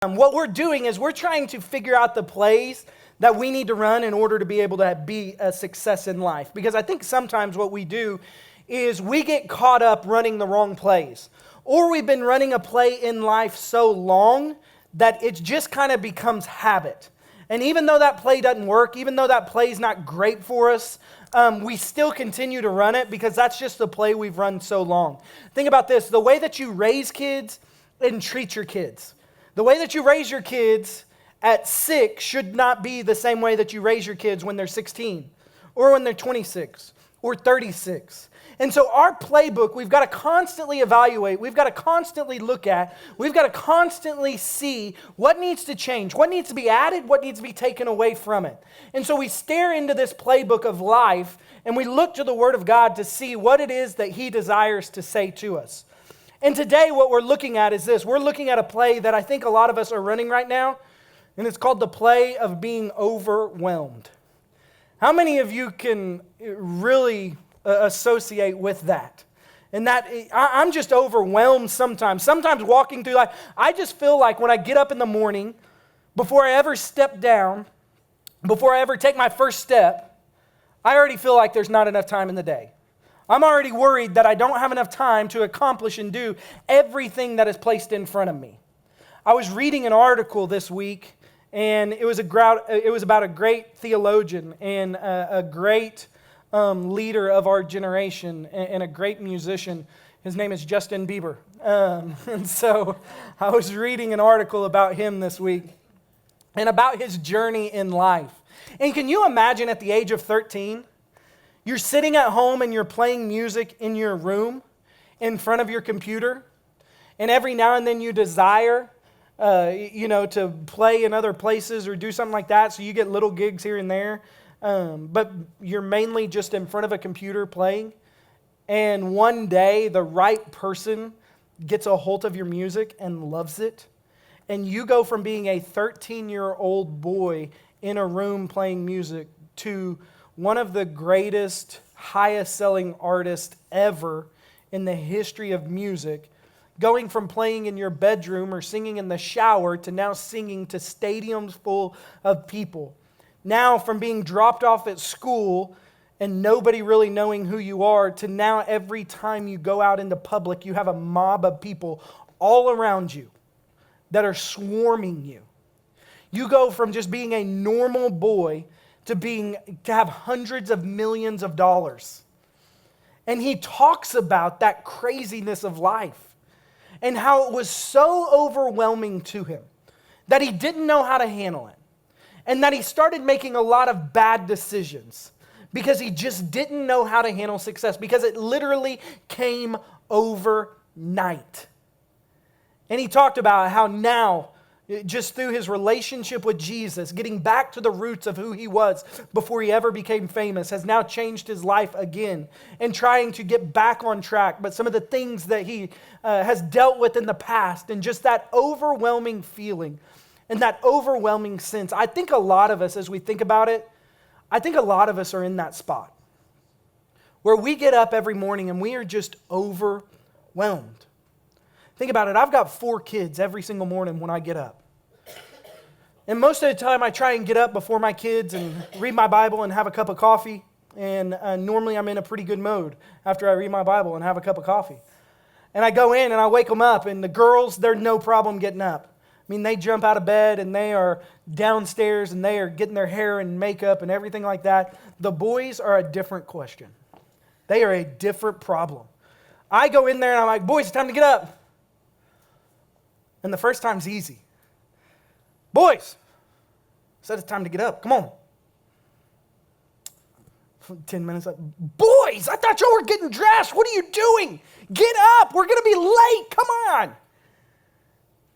What we're doing is we're trying to figure out the plays that we need to run in order to be able to be a success in life. Because I think sometimes what we do is we get caught up running the wrong plays. Or we've been running a play in life so long that it just kind of becomes habit. And even though that play doesn't work, even though that play is not great for us, we still continue to run it because that's just the play we've run so long. Think about this, the way that you raise kids and treat your kids. The way that you raise your kids at 6 should not be the same way that you raise your kids when they're 16 or when they're 26 or 36. And so our playbook, we've got to constantly evaluate, we've got to constantly look at, we've got to constantly see what needs to change, what needs to be added, what needs to be taken away from it. And so we stare into this playbook of life and we look to the Word of God to see what it is that He desires to say to us. And today what we're looking at is this. We're looking at a play that I think a lot of us are running right now, and it's called the play of being overwhelmed. How many of you can really associate with that? And that I'm just overwhelmed sometimes. Sometimes walking through life, I just feel like when I get up in the morning, before I ever step down, before I ever take my first step, I already feel like there's not enough time in the day. I'm already worried that I don't have enough time to accomplish and do everything that is placed in front of me. I was reading an article this week, and it was about a great theologian and a great leader of our generation and a great musician. His name is Justin Bieber. And so I was reading an article about him this week and about his journey in life. And can you imagine at the age of 13, you're sitting at home and you're playing music in your room in front of your computer, and every now and then you desire, to play in other places or do something like that, so you get little gigs here and there, but you're mainly just in front of a computer playing, and one day the right person gets a hold of your music and loves it, and you go from being a 13-year-old boy in a room playing music to one of the greatest, highest-selling artists ever in the history of music, going from playing in your bedroom or singing in the shower to now singing to stadiums full of people. Now from being dropped off at school and nobody really knowing who you are to now every time you go out into public, you have a mob of people all around you that are swarming you. You go from just being a normal boy to have hundreds of millions of dollars. And he talks about that craziness of life and how it was so overwhelming to him that he didn't know how to handle it. And that he started making a lot of bad decisions because he just didn't know how to handle success, because it literally came overnight. And he talked about how now, just through his relationship with Jesus, getting back to the roots of who he was before he ever became famous, has now changed his life again and trying to get back on track. But some of the things that he has dealt with in the past and just that overwhelming feeling and that overwhelming sense, I think a lot of us, as we think about it, I think a lot of us are in that spot where we get up every morning and we are just overwhelmed. Think about it. I've got 4 kids every single morning when I get up. And most of the time I try and get up before my kids and read my Bible and have a cup of coffee. And normally I'm in a pretty good mode after I read my Bible and have a cup of coffee. And I go in and I wake them up, and the girls, they're no problem getting up. I mean, they jump out of bed and they are downstairs and they are getting their hair and makeup and everything like that. The boys are a different question. They are a different problem. I go in there and I'm like, boys, it's time to get up. And the first time's easy. Boys, said it's time to get up. Come on. 10 minutes up. Boys, I thought y'all were getting dressed. What are you doing? Get up. We're going to be late. Come on.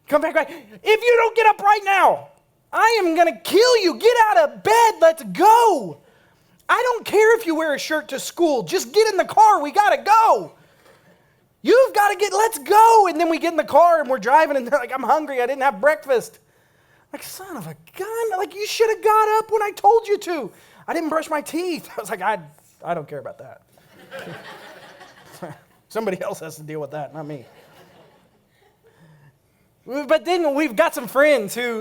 Come back right. If you don't get up right now, I am going to kill you. Get out of bed. Let's go. I don't care if you wear a shirt to school. Just get in the car. We got to go. You've got to let's go. And then we get in the car and we're driving and they're like, I'm hungry. I didn't have breakfast. Like, son of a gun. Like, you should have got up when I told you to. I didn't brush my teeth. I was like, I don't care about that. Somebody else has to deal with that, not me. But then we've got some friends who,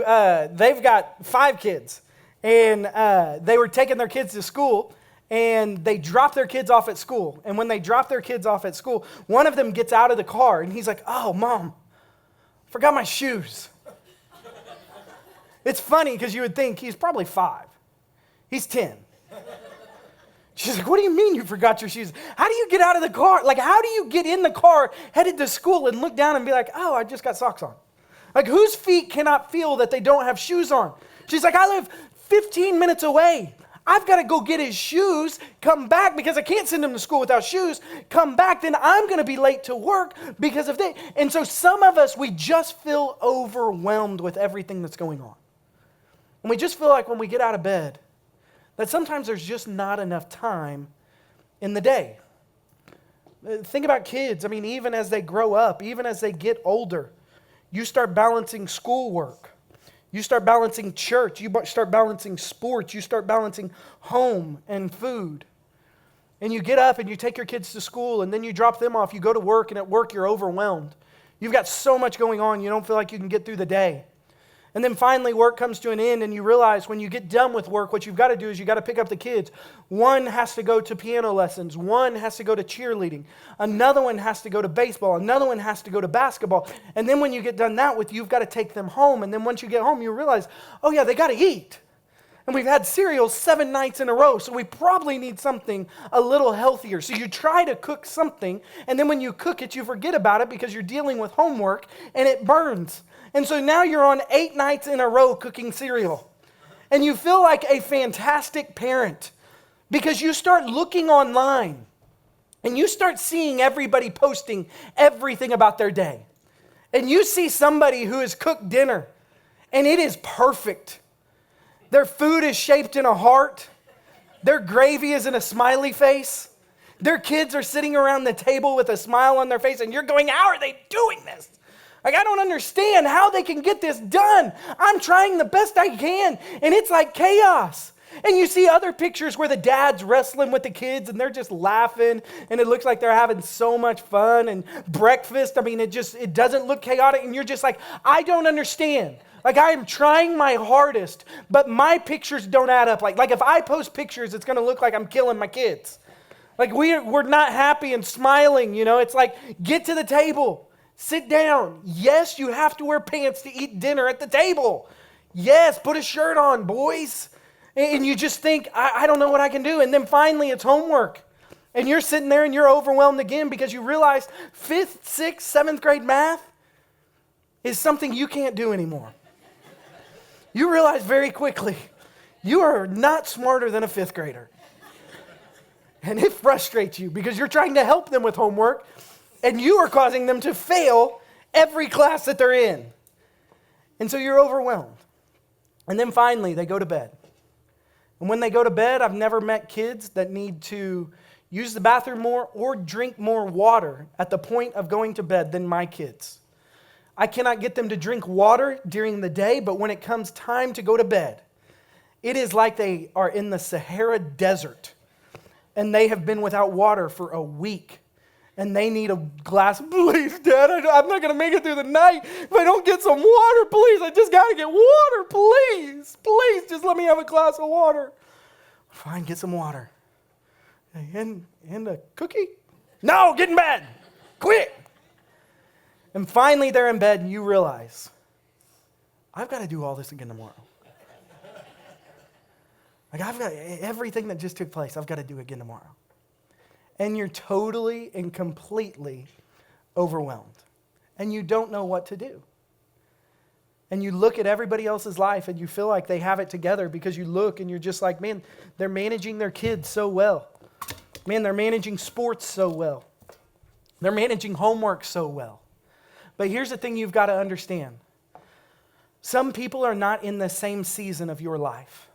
they've got 5 kids. And they were taking their kids to school, and they dropped their kids off at school. And when they drop their kids off at school, one of them gets out of the car, and he's like, "Oh, Mom, forgot my shoes." It's funny because you would think he's probably 5. He's 10. She's like, "What do you mean you forgot your shoes? How do you get out of the car? Like, how do you get in the car, headed to school, and look down and be like, oh, I just got socks on?" Like, whose feet cannot feel that they don't have shoes on? She's like, "I live 15 minutes away. I've got to go get his shoes, come back because I can't send him to school without shoes, come back, then I'm going to be late to work because of that." And so some of us, we just feel overwhelmed with everything that's going on. And we just feel like when we get out of bed, that sometimes there's just not enough time in the day. Think about kids. I mean, even as they grow up, even as they get older, you start balancing schoolwork. You start balancing church. You start balancing sports. You start balancing home and food. And you get up and you take your kids to school, and then you drop them off. You go to work, and at work you're overwhelmed. You've got so much going on, you don't feel like you can get through the day. And then finally work comes to an end, and you realize when you get done with work, what you've got to do is you've got to pick up the kids. One has to go to piano lessons. One has to go to cheerleading. Another one has to go to baseball. Another one has to go to basketball. And then when you get done that with, you've got to take them home. And then once you get home, you realize, oh yeah, they got to eat. And we've had cereal 7 nights in a row, so we probably need something a little healthier. So you try to cook something, and then when you cook it, you forget about it because you're dealing with homework, and it burns. And so now you're on 8 nights in a row cooking cereal. And you feel like a fantastic parent because you start looking online and you start seeing everybody posting everything about their day. And you see somebody who has cooked dinner and it is perfect. Their food is shaped in a heart. Their gravy is in a smiley face. Their kids are sitting around the table with a smile on their face, and you're going, how are they doing this? Like, I don't understand how they can get this done. I'm trying the best I can, and it's like chaos. And you see other pictures where the dad's wrestling with the kids, and they're just laughing, and it looks like they're having so much fun. And breakfast, I mean, it doesn't look chaotic, and you're just like, I don't understand. Like, I am trying my hardest, but my pictures don't add up. Like if I post pictures, it's going to look like I'm killing my kids. Like, we're not happy and smiling, you know. It's like, get to the table. Sit down. Yes, you have to wear pants to eat dinner at the table. Yes, put a shirt on, boys. And you just think, I don't know what I can do. And then finally, it's homework. And you're sitting there and you're overwhelmed again because you realize 5th, 6th, 7th grade math is something you can't do anymore. You realize very quickly, you are not smarter than a 5th grader. And it frustrates you because you're trying to help them with homework, and you are causing them to fail every class that they're in. And so you're overwhelmed. And then finally, they go to bed. And when they go to bed, I've never met kids that need to use the bathroom more or drink more water at the point of going to bed than my kids. I cannot get them to drink water during the day, but when it comes time to go to bed, it is like they are in the Sahara Desert and they have been without water for a week. And they need a glass. Please, Dad, I'm not going to make it through the night if I don't get some water. Please, I just got to get water. Please, please, just let me have a glass of water. Fine, get some water. And a cookie? No, get in bed. Quick. And finally, they're in bed, and you realize, I've got to do all this again tomorrow. Like, I've got everything that just took place, I've got to do again tomorrow. And you're totally and completely overwhelmed. And you don't know what to do. And you look at everybody else's life and you feel like they have it together because you look and you're just like, man, they're managing their kids so well. Man, they're managing sports so well. They're managing homework so well. But here's the thing you've got to understand. Some people are not in the same season of your life.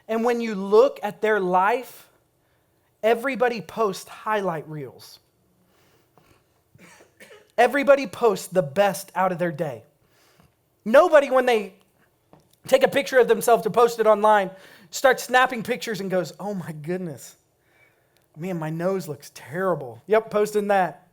And when you look at their life, everybody posts highlight reels. Everybody posts the best out of their day. Nobody, when they take a picture of themselves to post it online, starts snapping pictures and goes, oh my goodness, man, my nose looks terrible. Yep, posting that.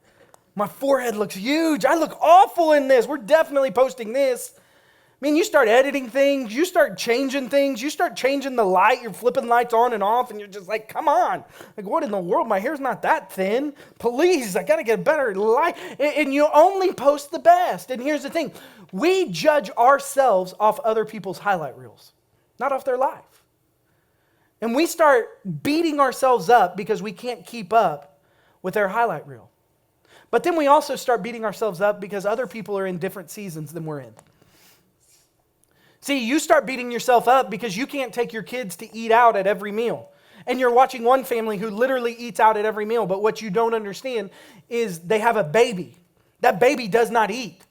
My forehead looks huge. I look awful in this. We're definitely posting this. I mean, you start editing things, you start changing things, you start changing the light, you're flipping lights on and off, and you're just like, come on. Like, what in the world? My hair's not that thin. Please, I got to get a better light. And you only post the best. And here's the thing. We judge ourselves off other people's highlight reels, not off their life. And we start beating ourselves up because we can't keep up with their highlight reel. But then we also start beating ourselves up because other people are in different seasons than we're in. See, you start beating yourself up because you can't take your kids to eat out at every meal. And you're watching one family who literally eats out at every meal, but what you don't understand is they have a baby. That baby does not eat.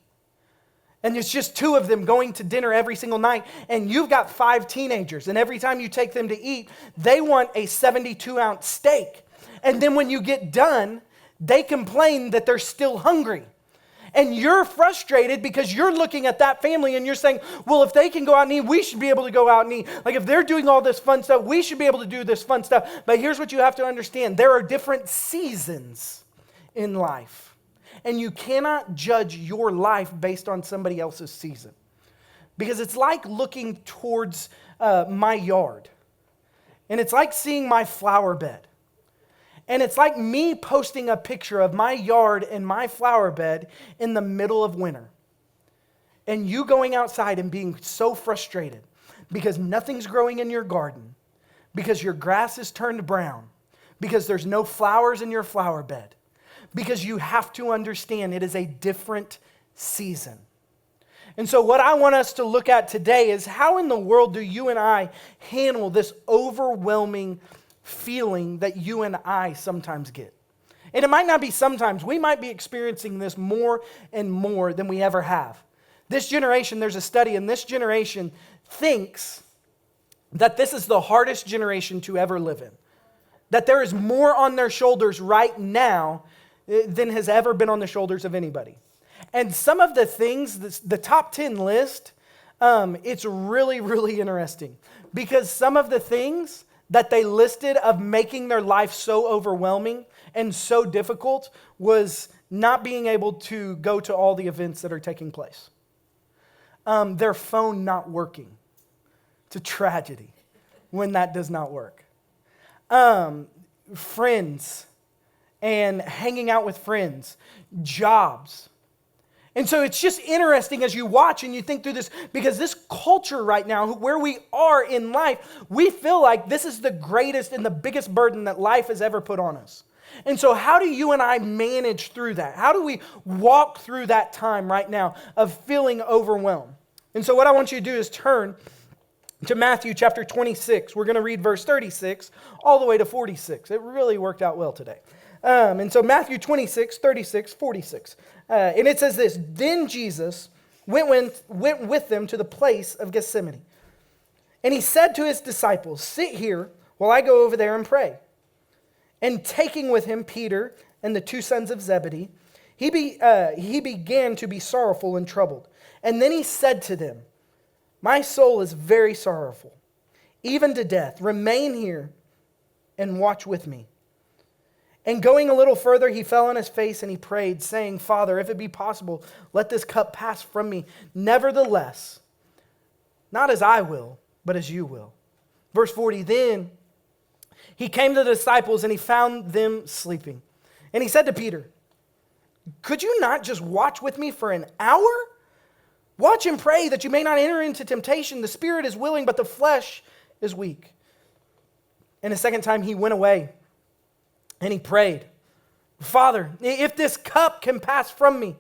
And it's just two of them going to dinner every single night, and you've got 5 teenagers, and every time you take them to eat, they want a 72-ounce steak. And then when you get done, they complain that they're still hungry. And you're frustrated because you're looking at that family and you're saying, well, if they can go out and eat, we should be able to go out and eat. Like if they're doing all this fun stuff, we should be able to do this fun stuff. But here's what you have to understand. There are different seasons in life. And you cannot judge your life based on somebody else's season. Because it's like looking towards my yard. And it's like seeing my flower bed. And it's like me posting a picture of my yard and my flower bed in the middle of winter. And you going outside and being so frustrated because nothing's growing in your garden, because your grass is turned brown, because there's no flowers in your flower bed, because you have to understand it is a different season. And so what I want us to look at today is how in the world do you and I handle this overwhelming feeling that you and I sometimes get. And it might not be sometimes. We might be experiencing this more and more than we ever have. This generation, there's a study, and this generation thinks that this is the hardest generation to ever live in. That there is more on their shoulders right now than has ever been on the shoulders of anybody. And some of the things, the top 10 list, it's really, really interesting. Because some of the things that they listed of making their life so overwhelming and so difficult was not being able to go to all the events that are taking place. Their phone not working. It's a tragedy when that does not work. Friends and hanging out with friends, jobs. And so it's just interesting as you watch and you think through this, because this culture right now, where we are in life, we feel like this is the greatest and the biggest burden that life has ever put on us. And so how do you and I manage through that? How do we walk through that time right now of feeling overwhelmed? And so what I want you to do is turn to Matthew chapter 26. We're going to read verse 36 all the way to 46. It really worked out well today. And so Matthew 26, 36, 46. And it says this, then Jesus went with them to the place of Gethsemane. And he said to his disciples, sit here while I go over there and pray. And taking with him Peter and the 2 sons of Zebedee, he began to be sorrowful and troubled. And then he said to them, my soul is very sorrowful, even to death. Remain here and watch with me. And going a little further, he fell on his face and he prayed, saying, Father, if it be possible, let this cup pass from me. Nevertheless, not as I will, but as you will. Verse 40, then he came to the disciples and he found them sleeping. And he said to Peter, could you not just watch with me for an hour? Watch and pray that you may not enter into temptation. The spirit is willing, but the flesh is weak. And the second time he went away. And he prayed, Father, if this cup can pass from me,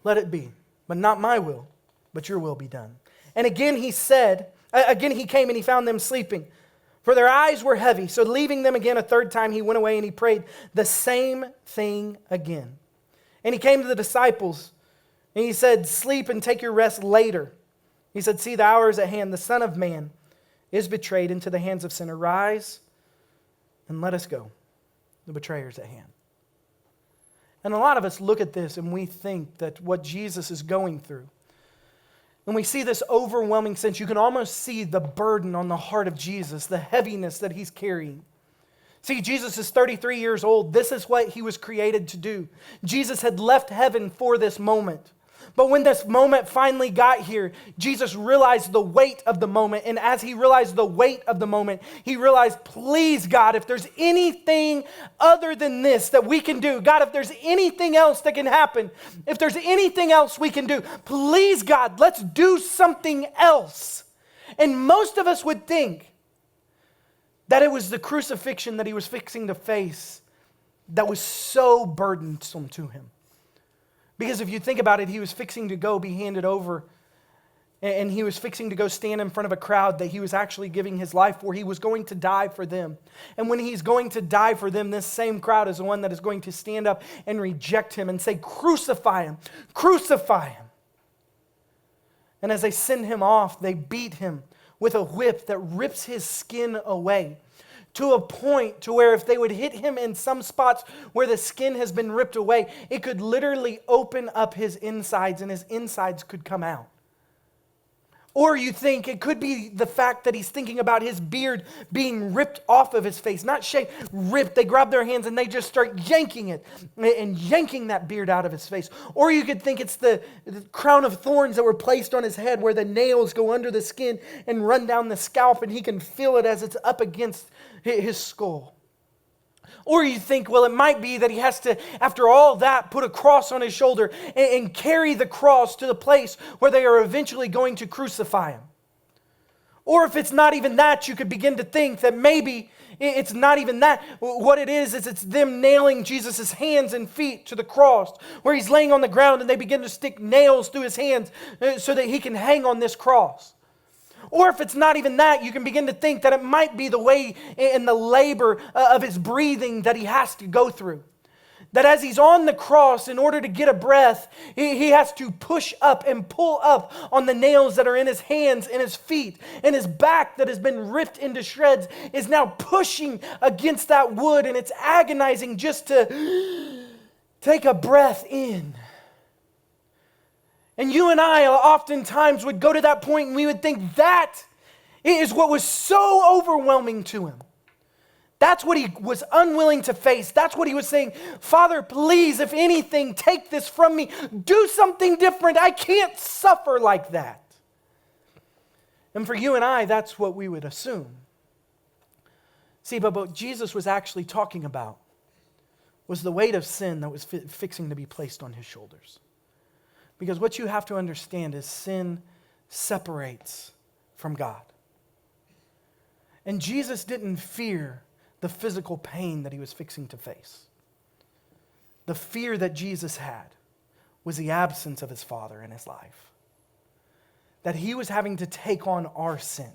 let it be. But not my will, but your will be done. And again he came and he found them sleeping, for their eyes were heavy. So leaving them again a third time, he went away and he prayed the same thing again. And he came to the disciples and he said, sleep and take your rest later. He said, see, the hour is at hand. The Son of Man is betrayed into the hands of sinners. Rise and let us go. The betrayer's at hand. And a lot of us look at this and we think that what Jesus is going through, and we see this overwhelming sense, you can almost see the burden on the heart of Jesus, the heaviness that he's carrying. See, Jesus is 33 years old. This is what he was created to do. Jesus had left heaven for this moment. But when this moment finally got here, Jesus realized the weight of the moment. And as he realized the weight of the moment, he realized, please, God, if there's anything other than this that we can do, God, if there's anything else that can happen, if there's anything else we can do, please, God, let's do something else. And most of us would think that it was the crucifixion that he was fixing to face that was so burdensome to him. Because if you think about it, he was fixing to go be handed over, and he was fixing to go stand in front of a crowd that he was actually giving his life for. He was going to die for them. And when he's going to die for them, this same crowd is the one that is going to stand up and reject him and say, crucify him, crucify him. And as they send him off, they beat him with a whip that rips his skin away, to a point to where if they would hit him in some spots where the skin has been ripped away, it could literally open up his insides and his insides could come out. Or you think it could be the fact that he's thinking about his beard being ripped off of his face. Not shaved, ripped. They grab their hands and they just start yanking it and yanking that beard out of his face. Or you could think it's the crown of thorns that were placed on his head where the nails go under the skin and run down the scalp and he can feel it as it's up against his skull. Or you think, well, it might be that he has to, after all that, put a cross on his shoulder and carry the cross to the place where they are eventually going to crucify him. Or if it's not even that, you could begin to think that maybe it's not even that. What it is it's them nailing Jesus' hands and feet to the cross, where he's laying on the ground and they begin to stick nails through his hands so that he can hang on this cross. Or if it's not even that, you can begin to think that it might be the way and the labor of his breathing that he has to go through. That as he's on the cross, in order to get a breath, he has to push up and pull up on the nails that are in his hands and his feet. And his back that has been ripped into shreds is now pushing against that wood, and it's agonizing just to take a breath in. And you and I oftentimes would go to that point and we would think that is what was so overwhelming to him. That's what he was unwilling to face. That's what he was saying, Father, please, if anything, take this from me. Do something different. I can't suffer like that. And for you and I, that's what we would assume. See, but what Jesus was actually talking about was the weight of sin that was fixing to be placed on his shoulders. Because what you have to understand is sin separates from God. And Jesus didn't fear the physical pain that he was fixing to face. The fear that Jesus had was the absence of his Father in his life. That he was having to take on our sin.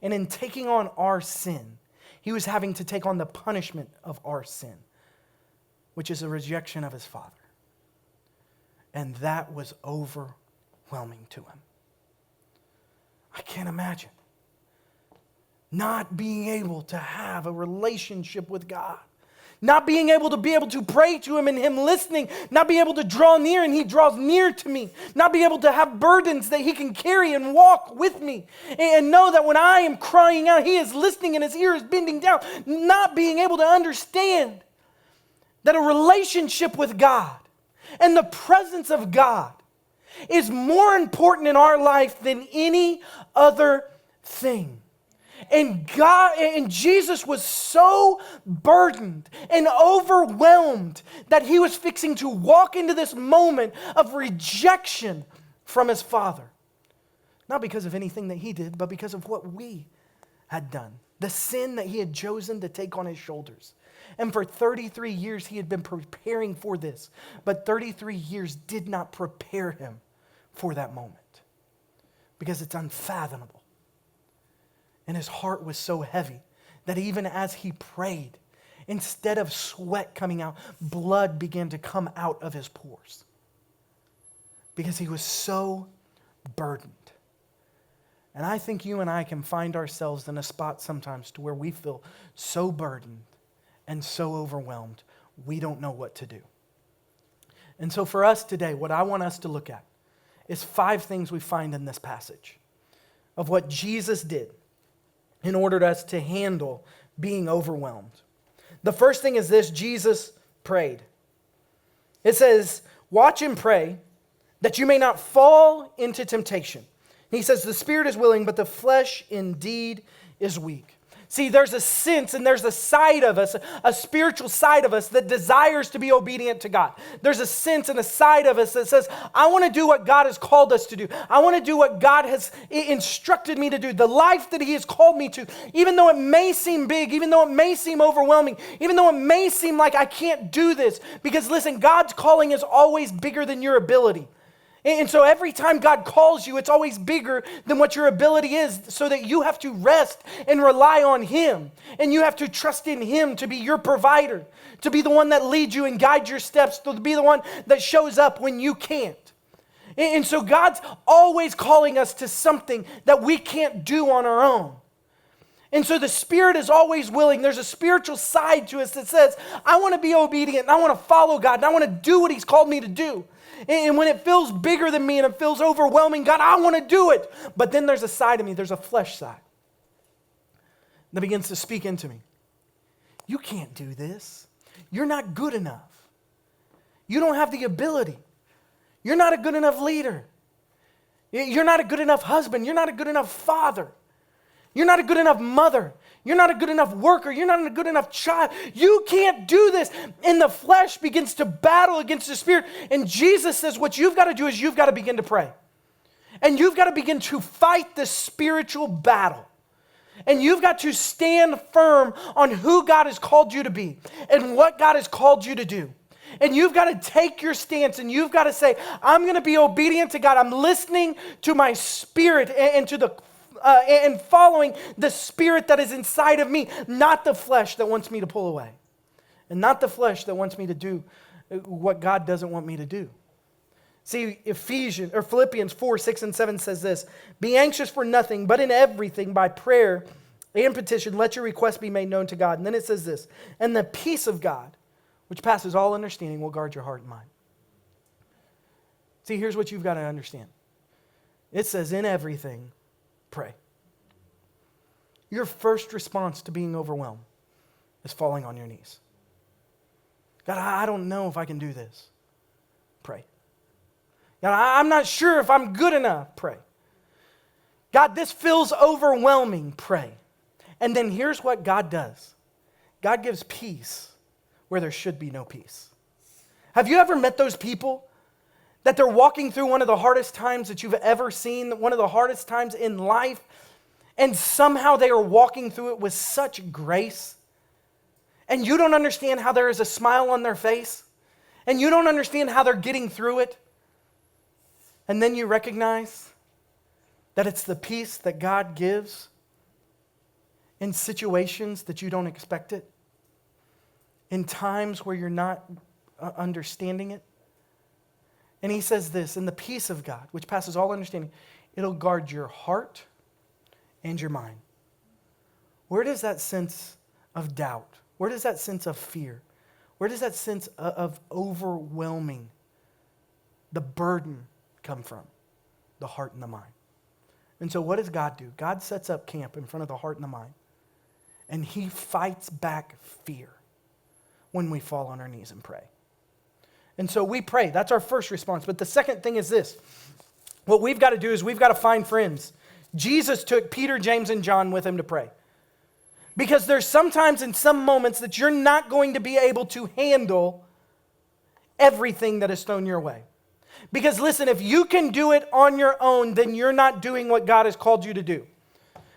And in taking on our sin, he was having to take on the punishment of our sin, which is a rejection of his Father. And that was overwhelming to him. I can't imagine not being able to have a relationship with God. Not being able to pray to him and him listening. Not being able to draw near and he draws near to me. Not being able to have burdens that he can carry and walk with me. And know that when I am crying out, he is listening and his ear is bending down. Not being able to understand that a relationship with God and the presence of God is more important in our life than any other thing. And Jesus was so burdened and overwhelmed that he was fixing to walk into this moment of rejection from his Father. Not because of anything that he did, but because of what we had done. The sin that he had chosen to take on his shoulders. And for 33 years, he had been preparing for this. But 33 years did not prepare him for that moment. Because it's unfathomable. And his heart was so heavy that even as he prayed, instead of sweat coming out, blood began to come out of his pores. Because he was so burdened. And I think you and I can find ourselves in a spot sometimes to where we feel so burdened and so overwhelmed, we don't know what to do. And so for us today, what I want us to look at is 5 things we find in this passage of what Jesus did in order for us to handle being overwhelmed. The first thing is this: Jesus prayed. It says, watch and pray that you may not fall into temptation. He says the spirit is willing, but the flesh indeed is weak. See, there's a sense and there's a side of us, a spiritual side of us that desires to be obedient to God. There's a sense and a side of us that says, I want to do what God has called us to do. I want to do what God has instructed me to do. The life that He has called me to, even though it may seem big, even though it may seem overwhelming, even though it may seem like I can't do this. Because listen, God's calling is always bigger than your ability. And so every time God calls you, it's always bigger than what your ability is, so that you have to rest and rely on Him. And you have to trust in Him to be your provider, to be the one that leads you and guides your steps, to be the one that shows up when you can't. And so God's always calling us to something that we can't do on our own. And so the Spirit is always willing. There's a spiritual side to us that says, I want to be obedient, and I want to follow God, and I want to do what He's called me to do. And when it feels bigger than me and it feels overwhelming, God, I want to do it. But then there's a side of me, there's a flesh side that begins to speak into me. You can't do this. You're not good enough. You don't have the ability. You're not a good enough leader. You're not a good enough husband. You're not a good enough father. You're not a good enough mother. You're not a good enough worker. You're not a good enough child. You can't do this. And the flesh begins to battle against the Spirit. And Jesus says what you've got to do is you've got to begin to pray. And you've got to begin to fight the spiritual battle. And you've got to stand firm on who God has called you to be and what God has called you to do. And you've got to take your stance and you've got to say, I'm going to be obedient to God. I'm listening to my spirit and to the and following the Spirit that is inside of me, not the flesh that wants me to pull away, and not the flesh that wants me to do what God doesn't want me to do. See, Philippians 4, 6, and 7 says this: be anxious for nothing, but in everything by prayer and petition, let your requests be made known to God. And then it says this: and the peace of God, which passes all understanding, will guard your heart and mind. See, here's what you've got to understand. It says, in everything, pray. Your first response to being overwhelmed is falling on your knees. God, I don't know if I can do this. Pray. God, I'm not sure if I'm good enough. Pray. God, this feels overwhelming. Pray. And then here's what God does. God gives peace where there should be no peace. Have you ever met those people that they're walking through one of the hardest times that you've ever seen, one of the hardest times in life, and somehow they are walking through it with such grace, and you don't understand how there is a smile on their face, and you don't understand how they're getting through it, and then you recognize that it's the peace that God gives in situations that you don't expect it, in times where you're not understanding it. And He says this: and the peace of God, which passes all understanding, it'll guard your heart and your mind. Where does that sense of doubt, where does that sense of fear, where does that sense of overwhelming the burden come from? The heart and the mind. And so what does God do? God sets up camp in front of the heart and the mind. And He fights back fear when we fall on our knees and pray. And so we pray. That's our first response. But the second thing is this. What we've got to do is we've got to find friends. Jesus took Peter, James, and John with Him to pray. Because there's sometimes in some moments that you're not going to be able to handle everything that is thrown your way. Because listen, if you can do it on your own, then you're not doing what God has called you to do.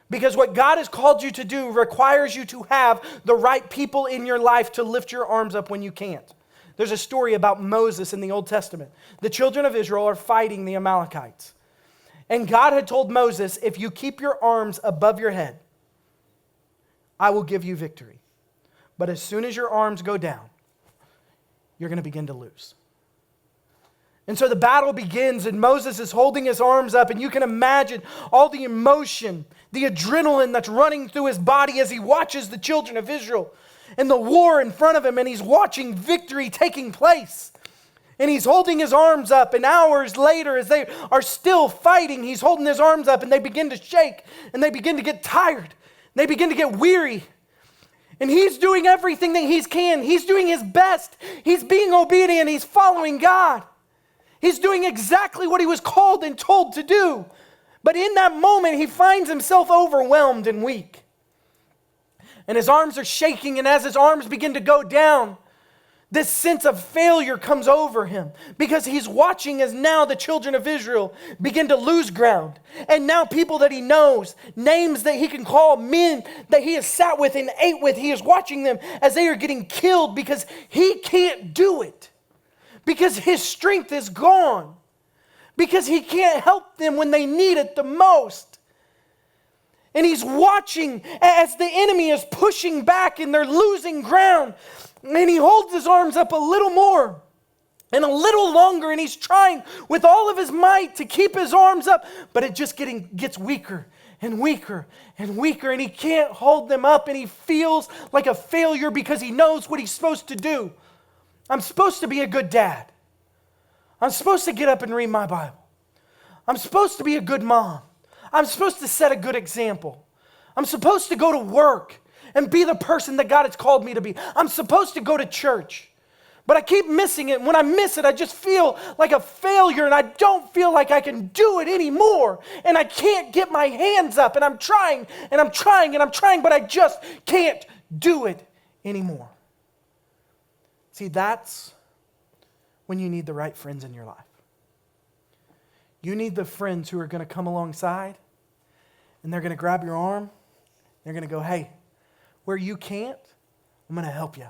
Because what God has called you to do requires you to have the right people in your life to lift your arms up when you can't. There's a story about Moses in the Old Testament. The children of Israel are fighting the Amalekites. And God had told Moses, if you keep your arms above your head, I will give you victory. But as soon as your arms go down, you're going to begin to lose. And so the battle begins, and Moses is holding his arms up, and you can imagine all the emotion, the adrenaline that's running through his body as he watches the children of Israel and the war in front of him, and he's watching victory taking place. And he's holding his arms up, and hours later, as they are still fighting, he's holding his arms up, and they begin to shake, and they begin to get tired, and they begin to get weary. And he's doing everything that he can. He's doing his best. He's being obedient. He's following God. He's doing exactly what he was called and told to do. But in that moment, he finds himself overwhelmed and weak. And his arms are shaking, and as his arms begin to go down, this sense of failure comes over him because he's watching as now the children of Israel begin to lose ground. And now people that he knows, names that he can call, men that he has sat with and ate with, he is watching them as they are getting killed because he can't do it. Because his strength is gone. Because he can't help them when they need it the most. And he's watching as the enemy is pushing back and they're losing ground. And he holds his arms up a little more and a little longer. And he's trying with all of his might to keep his arms up. But it just gets weaker and weaker and weaker. And he can't hold them up. And he feels like a failure because he knows what he's supposed to do. I'm supposed to be a good dad. I'm supposed to get up and read my Bible. I'm supposed to be a good mom. I'm supposed to set a good example. I'm supposed to go to work and be the person that God has called me to be. I'm supposed to go to church. But I keep missing it. When I miss it, I just feel like a failure and I don't feel like I can do it anymore. And I can't get my hands up and I'm trying and I'm trying and I'm trying, but I just can't do it anymore. See, that's when you need the right friends in your life. You need the friends who are going to come alongside and they're going to grab your arm. They're going to go, hey, where you can't, I'm going to help you.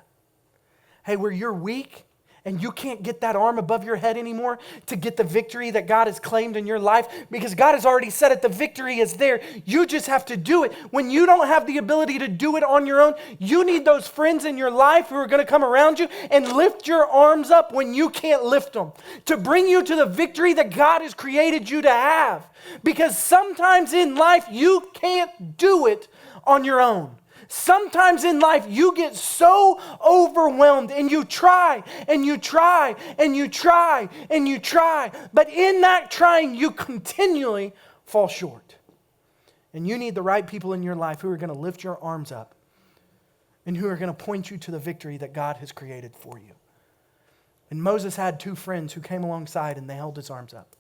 Hey, where you're weak and you can't get that arm above your head anymore to get the victory that God has claimed in your life because God has already said it, the victory is there. You just have to do it. When you don't have the ability to do it on your own, you need those friends in your life who are going to come around you and lift your arms up when you can't lift them to bring you to the victory that God has created you to have. Because sometimes in life, you can't do it on your own. Sometimes in life you get so overwhelmed and you try and you try and you try and you try. But in that trying you continually fall short. And you need the right people in your life who are going to lift your arms up and who are going to point you to the victory that God has created for you. And Moses had two friends who came alongside and they held his arms up.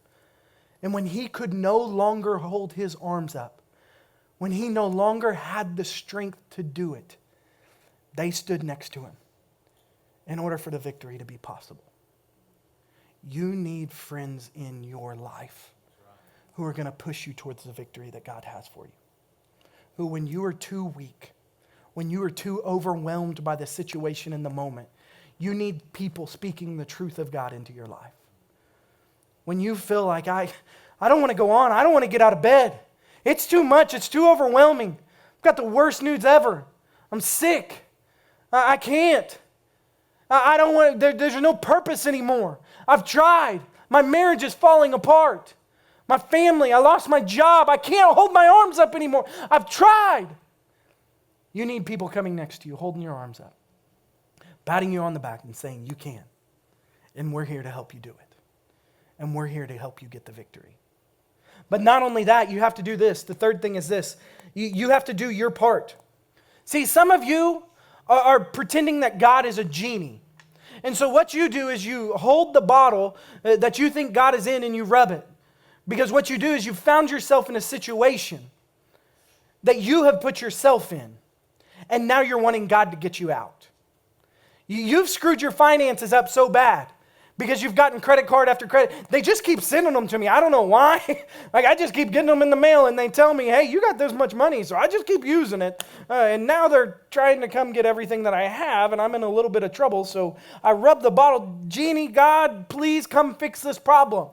And when he could no longer hold his arms up, when he no longer had the strength to do it, they stood next to him in order for the victory to be possible. You need friends in your life who are going to push you towards the victory that God has for you. Who, when you are too weak, when you are too overwhelmed by the situation in the moment, you need people speaking the truth of God into your life. When you feel like, I don't want to go on, I don't want to get out of bed. It's too much. It's too overwhelming. I've got the worst news ever. I'm sick. I can't. I don't want. There's no purpose anymore. I've tried. My marriage is falling apart. My family. I lost my job. I can't hold my arms up anymore. I've tried. You need people coming next to you, holding your arms up, patting you on the back and saying, you can. And we're here to help you do it. And we're here to help you get the victory. But not only that, you have to do this. The third thing is this. You have to do your part. See, some of you are pretending that God is a genie. And so what you do is you hold the bottle that you think God is in and you rub it. Because what you do is you found yourself in a situation that you have put yourself in. And now you're wanting God to get you out. You've screwed your finances up so bad. Because you've gotten credit card after credit. They just keep sending them to me. I don't know why. Like I just keep getting them in the mail and they tell me, hey, you got this much money. So I just keep using it. And now they're trying to come get everything that I have and I'm in a little bit of trouble. So I rub the bottle. Genie, God, please come fix this problem.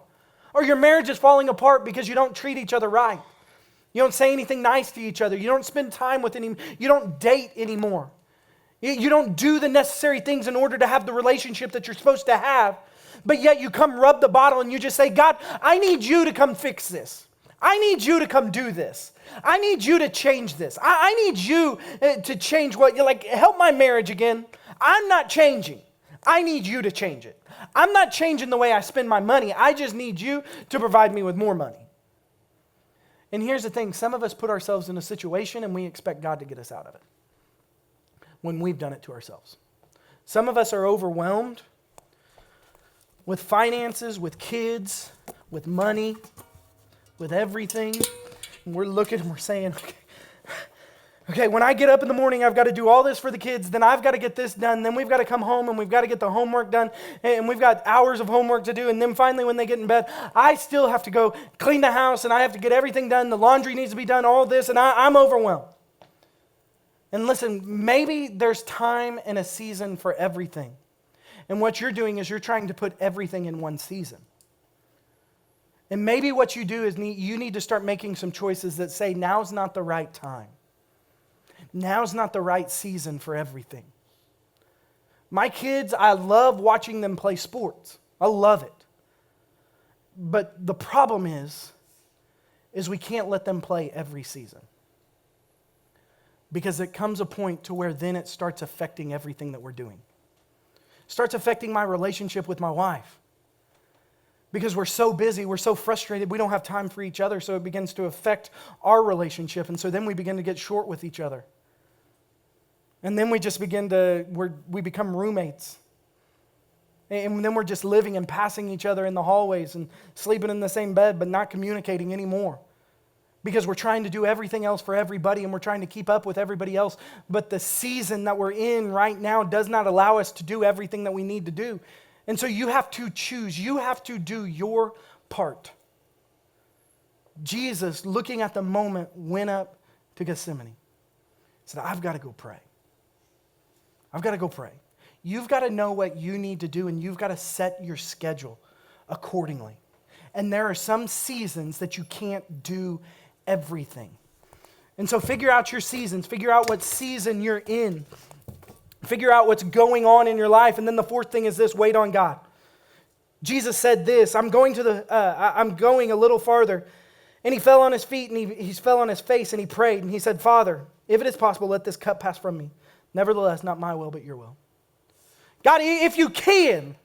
Or your marriage is falling apart because you don't treat each other right. You don't say anything nice to each other. You don't spend time with any. You don't date anymore. You don't do the necessary things in order to have the relationship that you're supposed to have. But yet you come rub the bottle and you just say, God, I need you to come fix this. I need you to come do this. I need you to change this. I need you to change what you're like, help my marriage again. I'm not changing. I need you to change it. I'm not changing the way I spend my money. I just need you to provide me with more money. And here's the thing. Some of us put ourselves in a situation and we expect God to get us out of it. when we've done it to ourselves. Some of us are overwhelmed with finances, with kids, with money, with everything. And we're looking and we're saying, okay, when I get up in the morning, I've got to do all this for the kids, then I've got to get this done, then we've got to come home and we've got to get the homework done, and we've got hours of homework to do, and then finally when they get in bed, I still have to go clean the house, and I have to get everything done, the laundry needs to be done, all this, and I'm overwhelmed. And listen, maybe there's time and a season for everything. And what you're doing is you're trying to put everything in one season. And maybe what you do is you need to start making some choices that say, now's not the right time. Now's not the right season for everything. My kids, I love watching them play sports. I love it. But the problem is we can't let them play every season. Because it comes a point to where then it starts affecting everything that we're doing. It starts affecting my relationship with my wife. Because we're so busy, we're so frustrated, we don't have time for each other, so it begins to affect our relationship. And so then we begin to get short with each other. And then we just we become roommates. And then we're just living and passing each other in the hallways and sleeping in the same bed, but not communicating anymore. Because we're trying to do everything else for everybody and we're trying to keep up with everybody else. But the season that we're in right now does not allow us to do everything that we need to do. And so you have to choose. You have to do your part. Jesus, looking at the moment, went up to Gethsemane. He said, I've got to go pray. I've got to go pray. You've got to know what you need to do, and you've got to set your schedule accordingly. And there are some seasons that you can't do everything. And so figure out your seasons. Figure out what season you're in. Figure out what's going on in your life. And then the fourth thing is this: wait on God. Jesus said this, I'm going a little farther. And he fell on his feet and he fell on his face and he prayed. And he said, Father, if it is possible, let this cup pass from me. Nevertheless, not my will, but your will. God, if you can,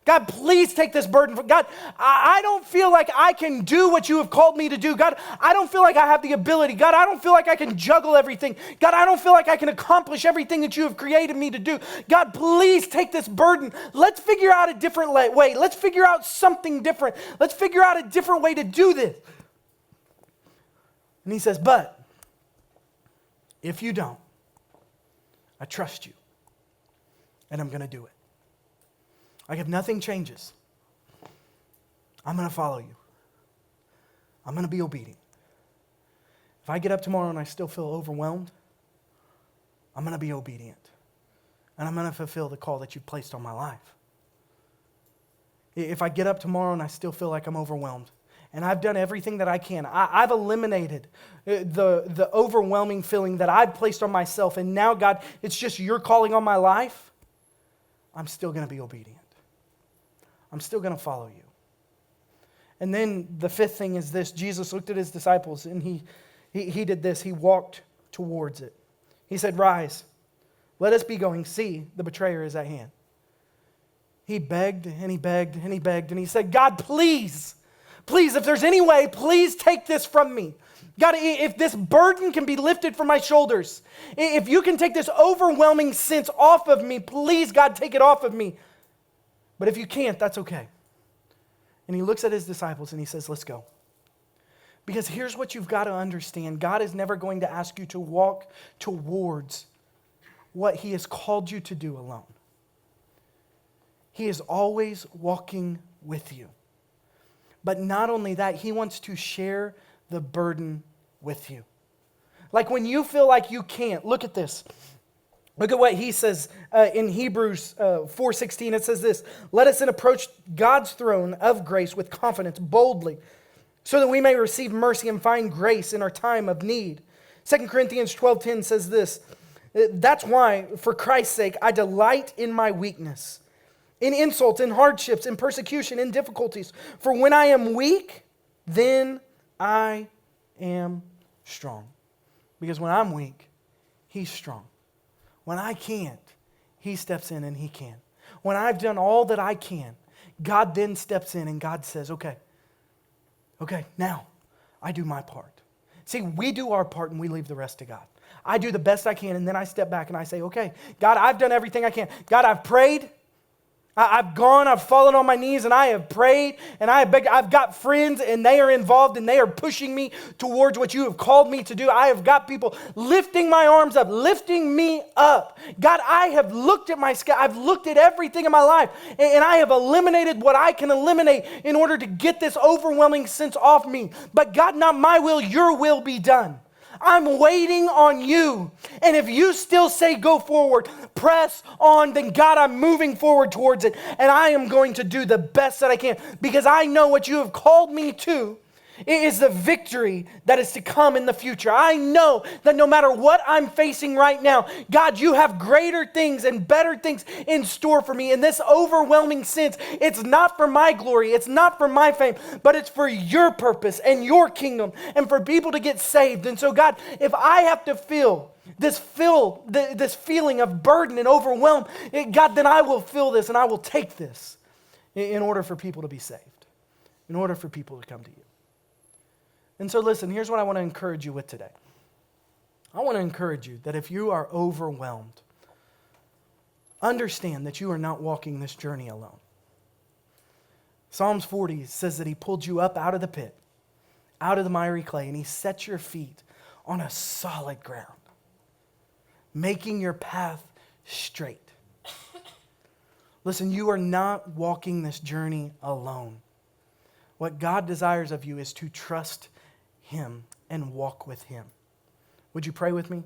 God, please take this burden. God, I don't feel like I can do what you have called me to do. God, I don't feel like I have the ability. God, I don't feel like I can juggle everything. God, I don't feel like I can accomplish everything that you have created me to do. God, please take this burden. Let's figure out a different way. Let's figure out something different. Let's figure out a different way to do this. And he says, but if you don't, I trust you, and I'm going to do it. Like if nothing changes, I'm going to follow you. I'm going to be obedient. If I get up tomorrow and I still feel overwhelmed, I'm going to be obedient. And I'm going to fulfill the call that you've placed on my life. If I get up tomorrow and I still feel like I'm overwhelmed, and I've done everything that I can, I've eliminated the overwhelming feeling that I've placed on myself, and now, God, it's just your calling on my life, I'm still going to be obedient. I'm still going to follow you. And then the fifth thing is this: Jesus looked at his disciples and he did this. He walked towards it. He said, rise, let us be going. See, the betrayer is at hand. He begged and he begged and he begged and he said, God, please, if there's any way, please take this from me. God, if this burden can be lifted from my shoulders, if you can take this overwhelming sense off of me, please, God, take it off of me. But if you can't, that's okay. And he looks at his disciples and he says, let's go. Because here's what you've got to understand. God is never going to ask you to walk towards what he has called you to do alone. He is always walking with you. But not only that, he wants to share the burden with you. Like when you feel like you can't, look at this. Look at what he says in Hebrews 4:16. It says this: let us then approach God's throne of grace with confidence, boldly, so that we may receive mercy and find grace in our time of need. 2 Corinthians 12:10 says this: that's why, for Christ's sake, I delight in my weakness, in insults, in hardships, in persecution, in difficulties. For when I am weak, then I am strong. Because when I'm weak, he's strong. When I can't, he steps in and he can. When I've done all that I can, God then steps in and God says, okay, now I do my part. See, we do our part and we leave the rest to God. I do the best I can, and then I step back and I say, okay, God, I've done everything I can. God, I've prayed. I've fallen on my knees and I have prayed and I have begged. I've got friends and they are involved and they are pushing me towards what you have called me to do. I have got people lifting my arms up, lifting me up. God, I have looked at my sky. I've looked at everything in my life and I have eliminated what I can eliminate in order to get this overwhelming sense off me. But God, not my will, your will be done. I'm waiting on you. And if you still say go forward, press on, then God, I'm moving forward towards it. And I am going to do the best that I can because I know what you have called me to is the victory that is to come in the future. I know that no matter what I'm facing right now, God, you have greater things and better things in store for me. In this overwhelming sense, it's not for my glory, it's not for my fame, but it's for your purpose and your kingdom and for people to get saved. And so, God, if I have to feel this feeling of burden and overwhelm, God, then I will feel this and I will take this in order for people to be saved, in order for people to come to you. And so listen, here's what I want to encourage you with today. I want to encourage you that if you are overwhelmed, understand that you are not walking this journey alone. Psalms 40 says that he pulled you up out of the pit, out of the miry clay, and he set your feet on a solid ground, making your path straight. Listen, you are not walking this journey alone. What God desires of you is to trust him and walk with him. Would you pray with me?